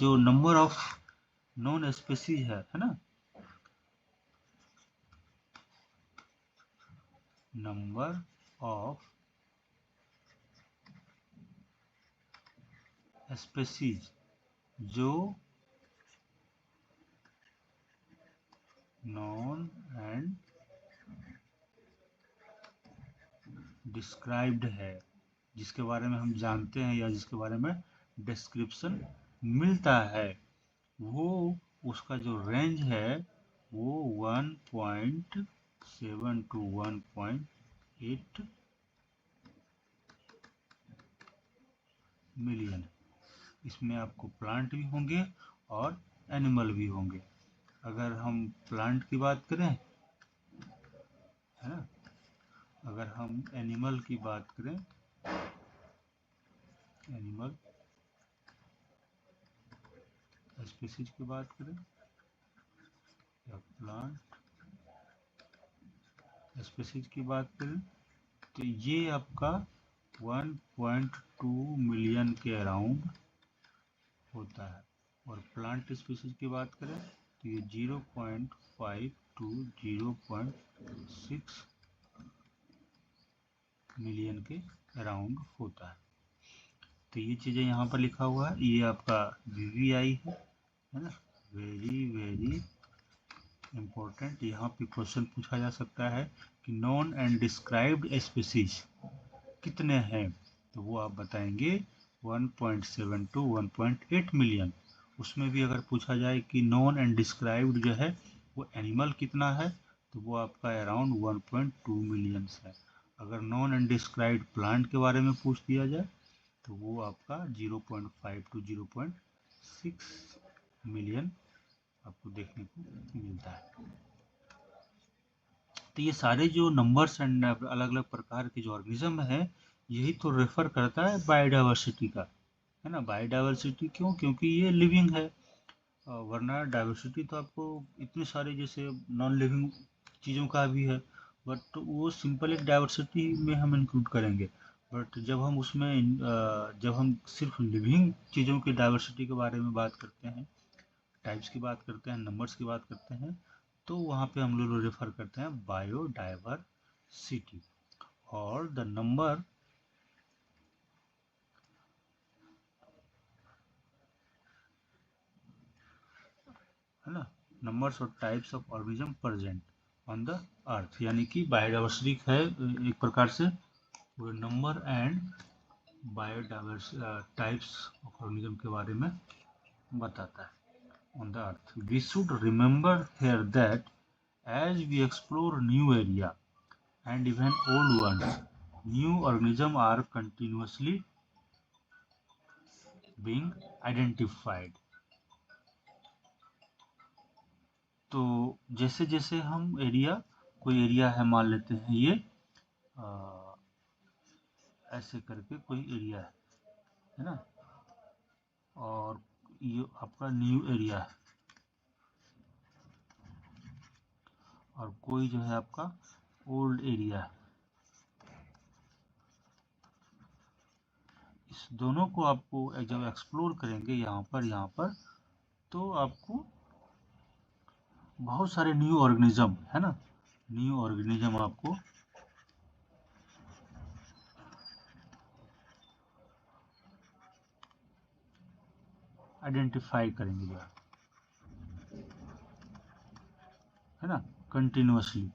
जो नंबर ऑफ नॉन स्पीसीज है ना नंबर ऑफ स्पीसीज जो नॉन एंड डिस्क्राइब्ड है जिसके बारे में हम जानते हैं या जिसके बारे में डिस्क्रिप्शन मिलता है वो उसका जो रेंज है वो 1.7 टू 1.8 मिलियन। इसमें आपको प्लांट भी होंगे और एनिमल भी होंगे। अगर हम प्लांट की बात करें है ना अगर हम एनिमल की बात करें एनिमल स्पीसीज की बात करें या प्लांट स्पीसीज की बात करें तो ये आपका 1.2 मिलियन के अराउंड होता है। और प्लांट स्पीसीज की बात करें तो ये 0.5 टू 0.6 मिलियन के अराउंड होता है। तो ये चीज़ें यहाँ पर लिखा हुआ है ये आपका वीवीआई है ना वेरी वेरी इम्पोर्टेंट। यहाँ पे क्वेश्चन पूछा जा सकता है कि नॉन एंड डिस्क्राइब्ड स्पीसीज कितने हैं तो वो आप बताएंगे 1.7 टू 1.8 मिलियन। उसमें भी अगर पूछा जाए कि नॉन एंड डिस्क्राइब्ड जो है वो एनिमल कितना है तो वो आपका अराउंड 1.2 मिलियंस है। अगर नॉन एंड डिस्क्राइब्ड प्लांट के बारे में पूछ दिया जाए तो वो आपका 0.5 टू 0.6 मिलियन आपको देखने को मिलता है। तो ये सारे जो नंबर्स एंड अलग अलग प्रकार के जो ऑर्गेनिज्म है यही तो रेफर करता है बायोडाइवर्सिटी का है ना। बायोडाइवर्सिटी क्यों क्योंकि ये लिविंग है वरना डाइवर्सिटी तो आपको इतने सारे जैसे नॉन लिविंग चीज़ों का भी है बट वो सिंपल एक डाइवर्सिटी में हम इंक्लूड करेंगे। बट जब हम उसमें जब हम सिर्फ लिविंग चीज़ों की डाइवर्सिटी के बारे में बात करते हैं टाइप्स की बात करते हैं नंबर्स की बात करते हैं तो वहाँ पे हम लोग रेफर करते हैं बायोडाइवर्सिटी। और द नंबर है ना नंबर्स और types of organism present on the earth यानी कि बायोडाइवर्सिटी है एक प्रकार से number and biodiverse types of organism के बारे में बताता है on the earth। We should remember here that as we explore new area and even old ones, new organisms are continuously being identified। तो जैसे जैसे हम एरिया कोई एरिया है मान लेते हैं ये ऐसे करके कोई एरिया है ना, और ये आपका न्यू एरिया है, और कोई जो है आपका ओल्ड एरिया है। इस दोनों को आपको जब एक्सप्लोर करेंगे यहाँ पर तो आपको बहुत सारे न्यू ऑर्गेनिज्म है ना, न्यू ऑर्गेनिज्म आपको आइडेंटिफाई करेंगे जो है ना, कंटिन्यूअसली।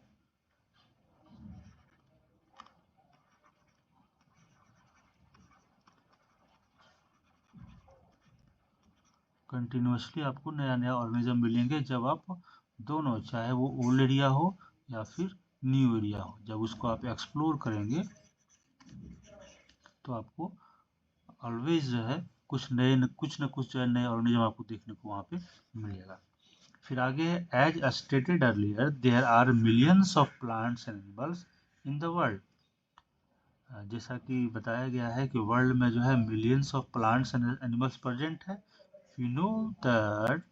कंटिन्यूअसली आपको नया नया ऑर्गेनिज्म मिलेंगे जब आप दोनों, चाहे वो ओल्ड एरिया हो या फिर न्यू एरिया हो, जब उसको आप एक्सप्लोर करेंगे तो आपको ऑलवेज जो है कुछ न कुछ जो है नए ऑर्गेनिज्म आपको देखने को वहाँ पे मिलेगा। फिर आगे है, as stated earlier there are millions of plants and animals in the world. जैसा कि बताया गया है कि वर्ल्ड में जो है millions of plants and animals present है। We know that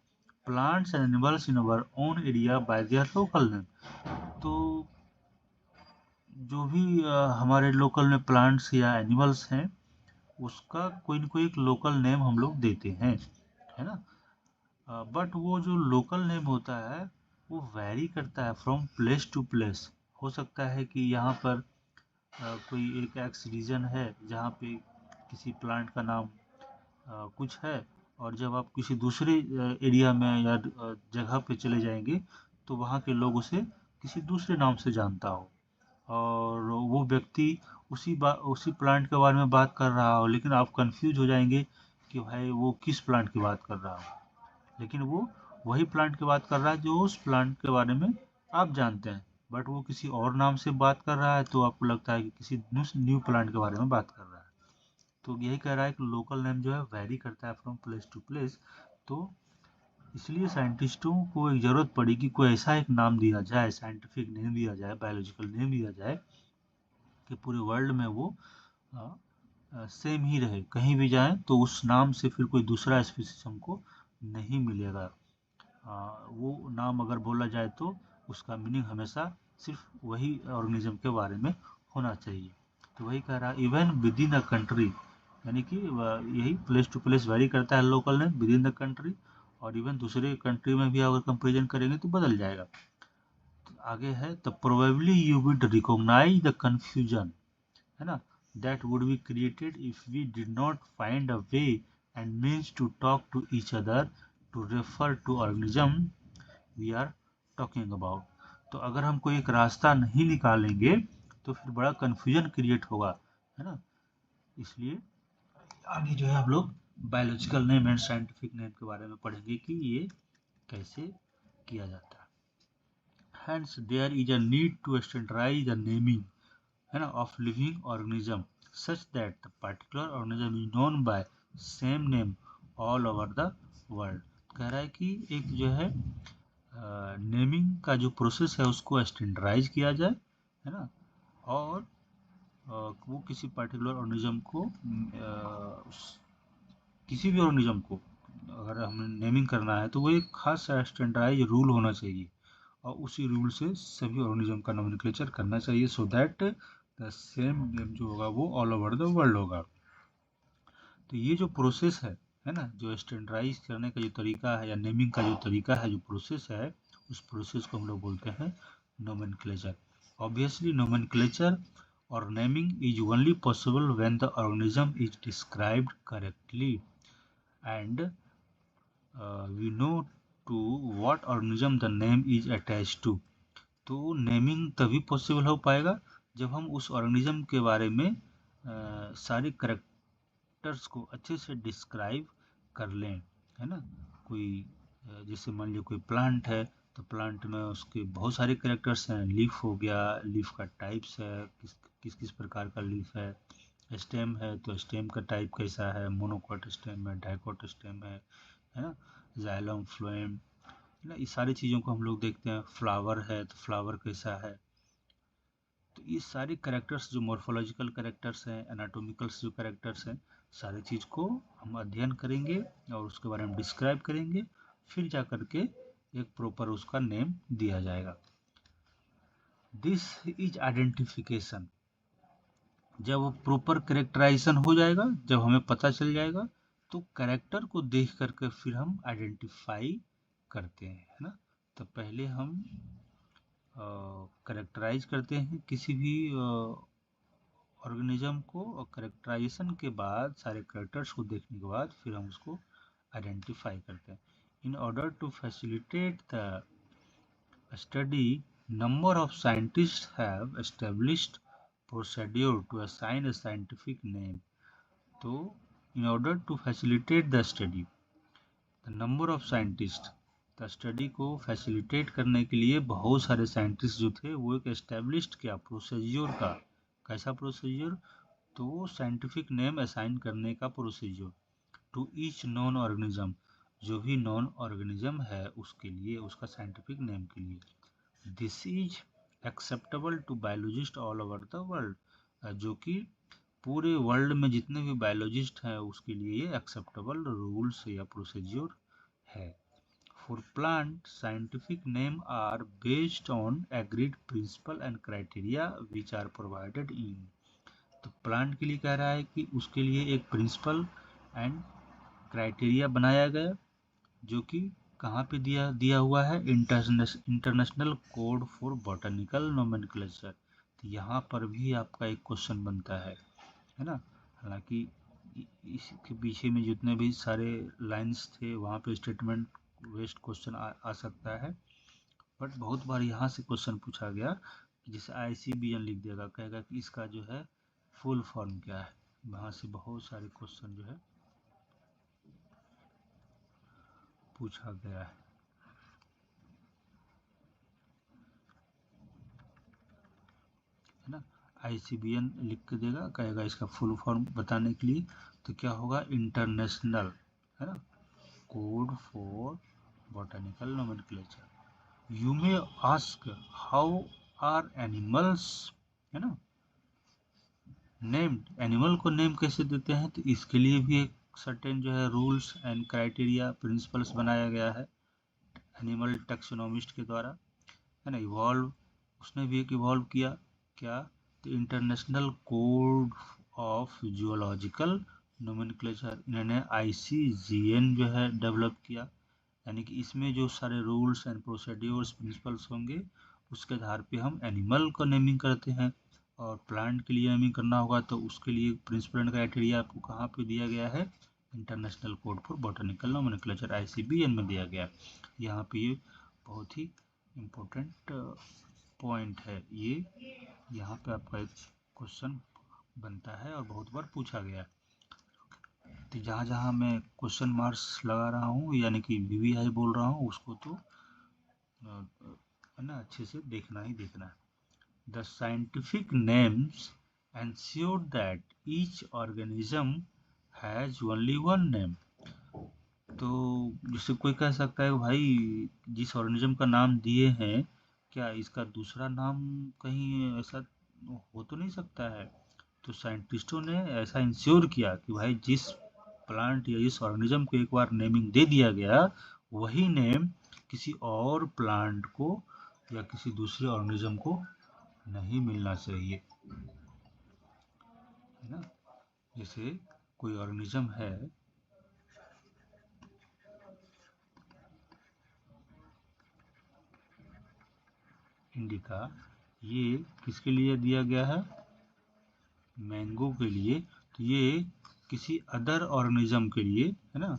plants and animals in our own area by their local name. तो जो भी हमारे लोकल में प्लांट्स या एनिमल्स हैं उसका कोई न कोई एक लोकल नेम हम लोग देते हैं, है ना। बट वो जो लोकल नेम होता है वो वैरी करता है फ्रॉम प्लेस टू प्लेस। हो सकता है कि यहाँ पर कोई एक एक्स रीजन है जहाँ पे किसी प्लांट का नाम कुछ है, और जब आप किसी दूसरे एरिया में या जगह पे चले जाएंगे तो वहाँ के लोग उसे किसी दूसरे नाम से जानता हो, और वो व्यक्ति उसी प्लांट के बारे में बात कर रहा हो, लेकिन आप कंफ्यूज हो जाएंगे कि भाई वो किस प्लांट की बात कर रहा हो, लेकिन वो वही प्लांट की बात कर रहा है जो उस प्लांट के बारे में आप जानते हैं, बट वो किसी और नाम से बात कर रहा है तो आपको लगता है कि किसी न्यू प्लांट के बारे में बात कर रहा है। तो यही कह रहा है कि लोकल नेम जो है वैरी करता है फ्रॉम प्लेस टू प्लेस। तो इसलिए साइंटिस्टों को एक ज़रूरत पड़ी कि कोई ऐसा एक नाम दिया जाए, साइंटिफिक नेम दिया जाए, बायोलॉजिकल नेम दिया जाए कि पूरे वर्ल्ड में वो सेम ही रहे, कहीं भी जाएं तो उस नाम से फिर कोई दूसरा स्पीसीज हमको नहीं मिलेगा। वो नाम अगर बोला जाए तो उसका मीनिंग हमेशा सिर्फ वही ऑर्गेनिज्म के बारे में होना चाहिए। तो वही कह रहा है even with in a country, यानी कि यही प्लेस टू प्लेस वेरी करता है local name with in the country, और इवन दूसरे कंट्री में भी अगर कंपेरिजन करेंगे तो बदल जाएगा। तो आगे है the probably you would recognise the confusion, है ना, that would be created if we did not find a way and means to talk to each other to refer to organism we are talking about। तो अगर हम कोई एक रास्ता नहीं निकालेंगे तो फिर बड़ा कंफ्यूजन क्रिएट होगा, है ना। इसलिए आगे जो है आप लोग biological name and scientific name के बारे में पढ़ेंगे कि ये कैसे किया जाता है। Hence there is a need to standardize the naming, है ना, of living organism such that the particular organism is known by same name all over the world। कह रहा है कि एक जो है नेमिंग का जो प्रोसेस है उसको स्टैंडर्डाइज किया जाए, है ना, और वो किसी पर्टिकुलर ऑर्गेनिज्म को किसी भी ऑर्गेनिज्म को अगर हमें नेमिंग करना है तो वो एक खास स्टैंडर्डाइज रूल होना चाहिए, और उसी रूल से सभी ऑर्गेनिज्म का नोमेनक्लेचर करना चाहिए so that the same name जो होगा वो ऑल ओवर द वर्ल्ड होगा। तो ये जो प्रोसेस है ना, जो स्टैंडर्डाइज करने का जो तरीका है या नेमिंग का जो तरीका है, जो प्रोसेस है, उस प्रोसेस को हम लोग बोलते हैं नोमेनक्लेचर। ऑब्वियसली नोमेनक्लेचर और naming is only possible when the organism is described correctly and we know to what organism the name is attached to. तो नेमिंग तभी पॉसिबल हो पाएगा जब हम उस ऑर्गेनिज्म के बारे में सारे करेक्टर्स को अच्छे से डिस्क्राइब कर लें, है ना। कोई जैसे मान लीजिए कोई प्लांट है तो प्लांट में उसके बहुत सारे करेक्टर्स हैं, लीफ हो गया, लीफ का टाइप्स है, किस किस प्रकार का लीफ है, स्टेम है तो स्टेम का टाइप कैसा है, मोनोकॉट स्टेम है, डाइकॉट स्टेम है ना, जाइलम फ्लोएम, है ना, इस सारी चीज़ों को हम लोग देखते हैं। फ्लावर है तो फ्लावर कैसा है, तो ये सारे कैरेक्टर्स जो मॉर्फोलॉजिकल कैरेक्टर्स हैं, एनाटॉमिकल जो कैरेक्टर्स हैं, सारी चीज़ को हम अध्ययन करेंगे और उसके बारे में डिस्क्राइब करेंगे, फिर जा करके एक प्रॉपर उसका नेम दिया जाएगा। This is identification. जब वो प्रॉपर कैरेक्टराइजेशन हो जाएगा, जब हमें पता चल जाएगा, तो कैरेक्टर को देख करके फिर हम आइडेंटिफाई करते हैं, है ना। तो पहले हम कैरेक्टराइज करते हैं किसी भी ऑर्गेनिज्म को, और कैरेक्टराइजेशन के बाद सारे कैरेक्टर्स को देखने के बाद फिर हम उसको आइडेंटिफाई करते हैं। In order to facilitate the study, number of scientists have established procedure to assign a scientific name. तो in order to facilitate the study, the number of scientists, the study को facilitate करने के लिए बहुत सारे scientist जो थे वो एक established क्या प्रोसीजर का, कैसा प्रोसीजर, तो वो साइंटिफिक नेम असाइन करने का procedure to each known organism, जो भी नॉन ऑर्गेनिज्म है उसके लिए, उसका साइंटिफिक नेम के लिए। This is acceptable to biologist all over the world, जो कि पूरे वर्ल्ड में जितने भी बायोलॉजिस्ट हैं उसके लिए ये एक्सेप्टेबल रूल्स या प्रोसीजर है। For plant scientific name are based on agreed principle and criteria which are provided in. तो प्लांट के लिए कह रहा है कि उसके लिए एक प्रिंसिपल एंड क्राइटेरिया बनाया गया, जो कि कहाँ पे दिया दिया हुआ है, international code for botanical nomenclature. तो यहाँ पर भी आपका एक क्वेश्चन बनता है ना। हालांकि इसके पीछे में जितने भी सारे लाइंस थे वहाँ पे स्टेटमेंट वेस्ट क्वेश्चन आ सकता है, बट बहुत बार यहाँ से क्वेश्चन पूछा गया, जैसे ICBN लिख देगा, कहेगा कि इसका जो है फुल फॉर्म क्या है। वहाँ से बहुत सारे क्वेश्चन जो है पूछा गया है ना। ICBN लिख के देगा, कहेगा इसका फुल फॉर्म बताने के लिए, तो क्या होगा, इंटरनेशनल, है ना, code for botanical nomenclature. You may ask how are animals, है ना, नेम्ड, एनिमल को नेम कैसे देते हैं, तो इसके लिए भी एक सर्टेन जो है रूल्स एंड क्राइटेरिया प्रिंसिपल्स बनाया गया है एनिमल टैक्सोनॉमिस्ट के द्वारा, है ना। इवॉल्व, उसने भी एक इवॉल्व किया क्या, तो international code of zoological nomenclature, इन्होंने ICGN जो है डेवलप किया। यानी कि इसमें जो सारे रूल्स एंड प्रोसीड्योर्स प्रिंसिपल्स होंगे उसके आधार पे हम एनिमल को नेमिंग करते हैं, और प्लांट के लिए नेमिंग करना होगा तो उसके लिए प्रिंसिपल एंड क्राइटेरिया आपको कहाँ पे दिया गया है, international code for botanical nomenclature ICBN में दिया गया। यहाँ पे ये बहुत ही इम्पोर्टेंट पॉइंट है ये, यहाँ पे आपका एक क्वेश्चन बनता है और बहुत बार पूछा गया। तो जहाँ जहाँ मैं क्वेश्चन मार्क्स लगा रहा हूँ यानी कि VVI बोल रहा हूँ, उसको तो है ना अच्छे से देखना ही देखना है। The scientific names ensure that each organism has only one name. तो जिससे कोई कह सकता है भाई जिस ऑर्गेनिज्म का नाम दिए हैं, क्या इसका दूसरा नाम कहीं ऐसा हो तो नहीं सकता है। तो साइंटिस्टों ने ऐसा इंश्योर किया कि भाई जिस प्लांट या इस ऑर्गेनिज्म को एक बार नेमिंग दे दिया गया, वही नेम किसी और प्लांट को या किसी दूसरे ऑर्गेनिज्म को नहीं मिलना चाहिए, है ना। जैसे कोई ऑर्गेनिज्म है, इंडिका, ये किसके लिए दिया गया है, मैंगो के लिए। तो ये किसी अदर ऑर्गेनिज्म के लिए, है ना,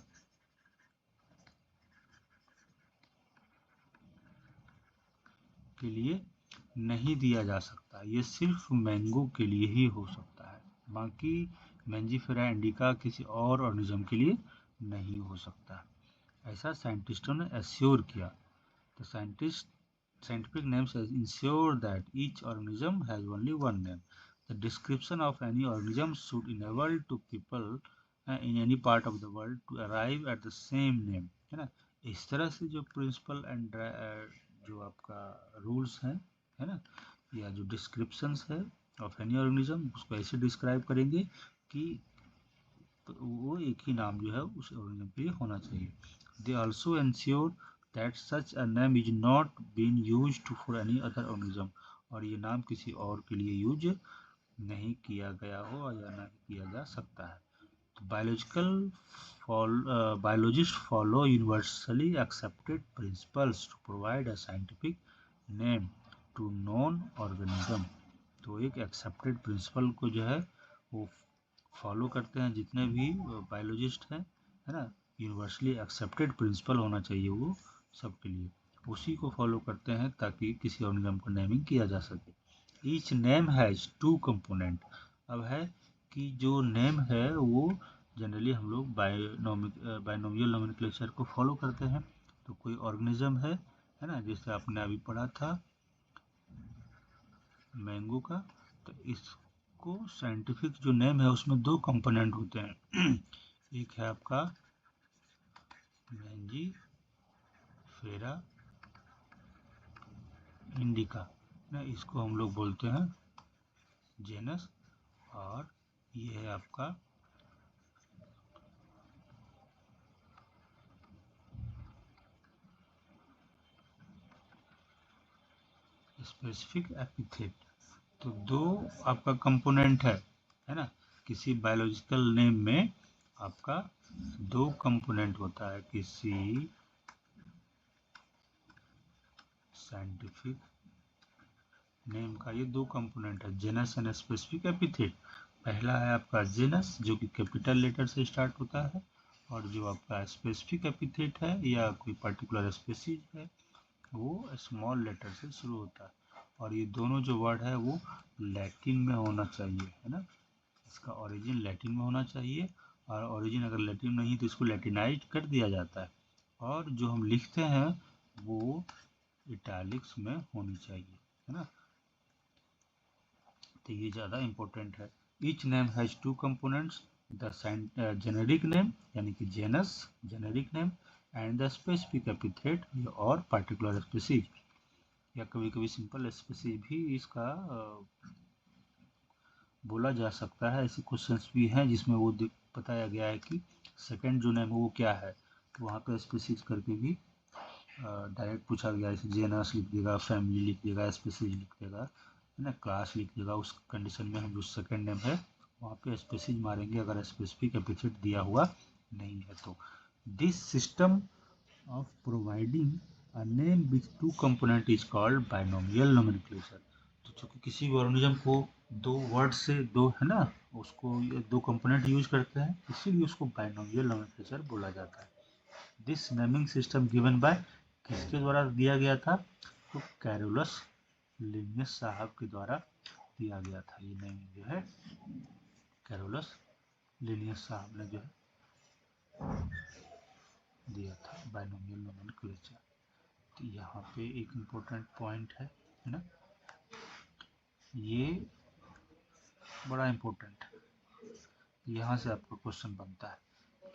के लिए नहीं दिया जा सकता, ये सिर्फ मैंगो के लिए ही हो सकता है, बाकी मैंजीफेरा इंडिका किसी और ऑर्गेनिज्म के लिए नहीं हो सकता। ऐसा साइंटिस्टों ने एश्योर किया। तो scientific names ensure that each organism has only one name. The description of any organism should enable to people in any part of the world to arrive at the same name, है ना। इस तरह से जो principal and जो आपका rules हैं, है ना, या जो डिस्क्रिप्शंस है ऑफ एनी ऑर्गेनिज्म उसको ऐसे डिस्क्राइब करेंगे कि तो वो एक ही नाम जो है उस ऑर्गेनिज्म के लिए होना चाहिए। They also ensure that such a name is not been used for any other organism, और ये नाम किसी और के लिए यूज नहीं किया गया हो या नहीं किया जा सकता है। तो biologists follow universally accepted principles to provide a scientific name to known organism। तो एक एक्सेप्टेड प्रिंसिपल को जो है वो फॉलो करते हैं जितने भी बायोलॉजिस्ट हैं, है ना। यूनिवर्सली एक्सेप्टेड प्रिंसिपल होना चाहिए वो सबके लिए, उसी को फॉलो करते हैं ताकि किसी ऑर्गेनिज्म को नेमिंग किया जा सके। Each name has two component. अब है कि जो नेम है वो जनरली हम लोग बायनोमियल नोमेनक्लेचर को फॉलो करते हैं। तो कोई ऑर्गेनिज्म है ना, जैसे आपने अभी पढ़ा था मैंगो का, तो इसको साइंटिफिक जो नेम है उसमें दो कंपोनेंट होते हैं एक है आपका मैंजीफेरा इंडिका ना, इसको हम लोग बोलते हैं जेनस, और ये है आपका स्पेसिफिक एपिथेट। तो दो आपका कंपोनेंट है ना, किसी बायोलॉजिकल नेम में आपका दो कंपोनेंट होता है, किसी साइंटिफिक नेम का ये दो कंपोनेंट है, जेनस एंड स्पेसिफिक एपिथेट। पहला है आपका जेनस जो कि कैपिटल लेटर से स्टार्ट होता है, और जो आपका स्पेसिफिक एपिथेट है या कोई पर्टिकुलर स्पेसीज है वो स्मॉल लेटर से शुरू होता है। और ये दोनों जो वर्ड है वो लैटिन में होना चाहिए, है ना। इसका ओरिजिन लैटिन में होना चाहिए, और ओरिजिन अगर लैटिन नहीं तो इसको लैटिनाइज कर दिया जाता है, और जो हम लिखते हैं वो इटैलिक्स में होनी चाहिए, है ना। तो ये ज़्यादा इम्पोर्टेंट है। Each name has two components, the generic name यानी कि genus generic name, and the specific epithet और पर्टिकुलर स्पीसीज, या कभी कभी सिंपल स्पीसीज भी इसका बोला जा सकता है। ऐसे क्वेश्चंस भी हैं जिसमें वो बताया गया है कि सेकंड जो नेम है वो क्या है, तो वहाँ पे स्पीसीज करके भी डायरेक्ट पूछा गया है। जेनस लिख देगा, फैमिली लिख देगा, स्पीसीज लिख देगा, है ना, क्लास लिख देगा। उस कंडीशन में हम जो सेकंड नेम है वहाँ पे स्पीसीज मारेंगे अगर स्पेसिफिक एपिथेट दिया हुआ नहीं है तो। This system of providing a name with to component is called binomial nomenclature. तो चूंकि किसी भी ऑर्गेनिज्म को दो वर्ड से दो, है ना, उसको ये दो कंपोनेंट यूज करते हैं, इसीलिए उसको बायनोमियल नोमेनक्लेचर बोला जाता है। This naming system given by किसके द्वारा दिया गया था, तो कैरोलस लिनियस साहब के द्वारा दिया गया था। ये नेमिंग जो है कैरोलस लिनियस साहब ने जो है दिया था बायनोमियल नोमेनक्लेचर। तो यहाँ पे एक इम्पोर्टेंट पॉइंट है ना, ये बड़ा इम्पोर्टेंट है। यहाँ से आपका क्वेश्चन बनता है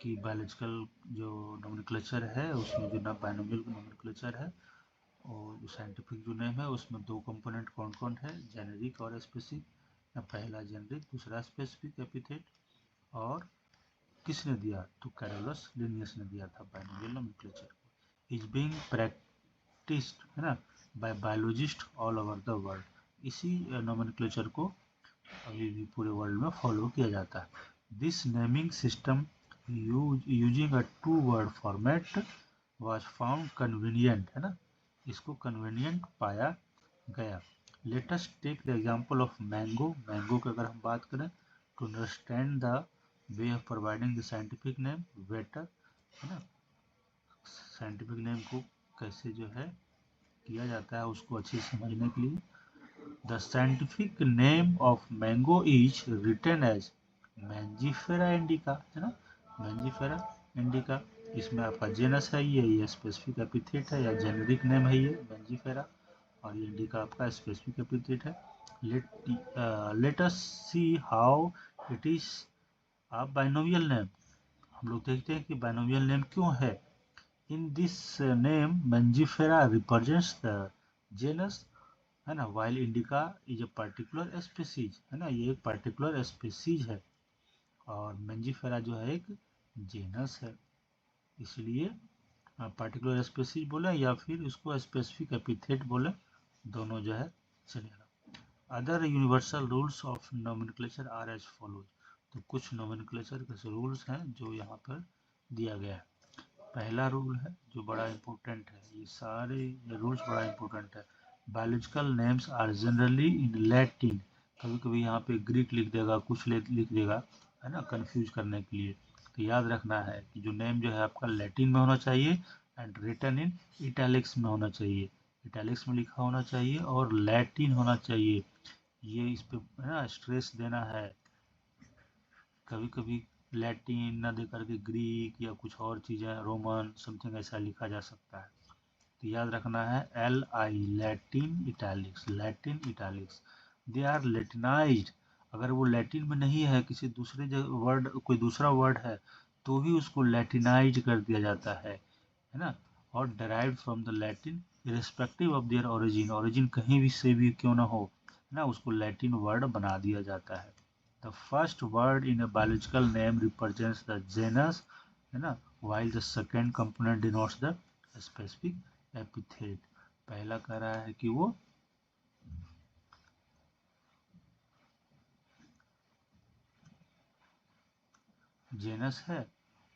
कि बायोलॉजिकल जो नोमेनक्लेचर है उसमें जो ना बायनोमियल नोमेनक्लेचर है, और जो साइंटिफिक जो नेम है उसमें दो कंपोनेंट कौन कौन है, जेनेरिक और स्पेसिफिक। ना पहला जेनेरिक दूसरा स्पेसिफिक एपिथेट, और किसने दिया, तो कैरोलस लिनियस ने दिया था binomial nomenclature. Is being practised, है ना, by biologist all over the world. इसी नोमेनक्लेचर को अभी भी पूरे वर्ल्ड में फॉलो किया जाता है। This naming system using a two word format was found convenient, है ना, इसको कन्वीनियंट पाया गया। Let us take the example of mango. Mango की अगर हम बात करें to understand the way of providing the scientific name better, है ना, साइंटिफिक नेम को कैसे जो है किया जाता है उसको अच्छे से समझने के लिए। The scientific name of mango is written as Mangifera indica, है ना, Mangifera indica। इसमें आपका जेनस है ये स्पेसिफिक एपिथेट है या जेनेरिक नेम है ये मैंजीफेरा, और ये इंडिका आपका स्पेसिफिक एपिथेट है। Let us see how it is a binomial name. हम लोग देखते हैं कि बाइनोमियल नेम क्यों है। In this name Mangifera represents the genus है ना, while indica is a particular species, है ना, ये एक पर्टिकुलर स्पीसीज है। और मेंजिफेरा जो है एक जेनस है, इसलिए पर्टिकुलर स्पीसीज बोले या फिर उसको स्पेसिफिक एपिथेट बोले, दोनों जो है चलेगा। Other universal rules of nomenclature are as follows, तो कुछ नोमेनक्लेचर के रूल्स हैं जो यहाँ पर दिया गया है। पहला रूल है जो बड़ा इंपॉर्टेंट है, ये सारे रूल्स बड़ा इंपॉर्टेंट है। Biological names are generally in Latin, कभी कभी यहाँ पे ग्रीक लिख देगा, कुछ लिख देगा, है ना, कंफ्यूज करने के लिए। तो याद रखना है कि जो नेम जो है आपका लैटिन में होना चाहिए एंड रिटन इन इटैलिक्स में होना चाहिए, इटैलिक्स में लिखा होना चाहिए और लैटिन होना चाहिए। ये इस पे है ना स्ट्रेस देना है। कभी कभी लैटिन ना दे करके ग्रीक या कुछ और चीज़ें रोमन समथिंग ऐसा लिखा जा सकता है। तो याद रखना है LI, Latin italics, Latin italics. They are Latinized, अगर वो लैटिन में नहीं है, किसी दूसरे वर्ड, कोई दूसरा वर्ड है, तो भी उसको लैटिनाइज कर दिया जाता है ना। और derived from the Latin irrespective of their origin, origin कहीं भी से भी क्यों ना हो, है ना, उसको लैटिन वर्ड बना दिया जाता है। The first word in a biological name represents the genus, है ना, while the second component denotes the specific epithet। पहला कह रहा है कि वो जेनस है